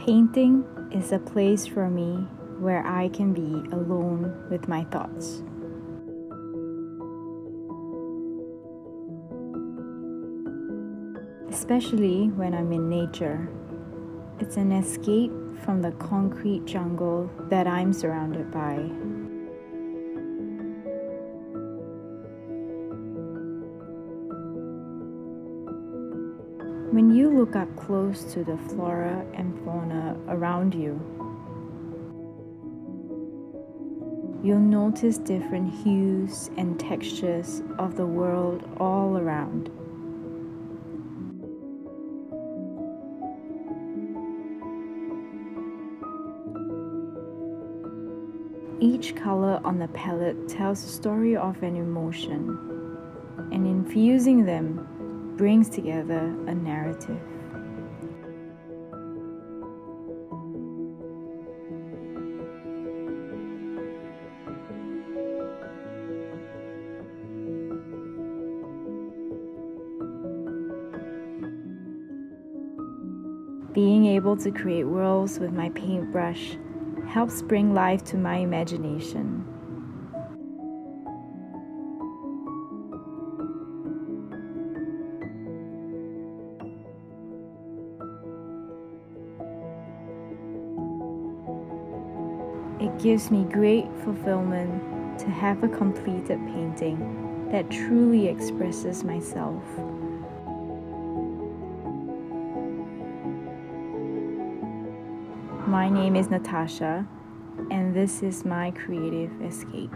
Painting is a place for me where I can be alone with my thoughts. Especially when I'm in nature. It's an escape from the concrete jungle that I'm surrounded by. When you look up close to the flora and fauna around you, you'll notice different hues and textures of the world all around. Each color on the palette tells the story of an emotion, and infusing them brings together a narrative. Being able to create worlds with my paintbrush helps bring life to my imagination. It gives me great fulfillment to have a completed painting that truly expresses myself. My name is Natasha, and this is my creative escape.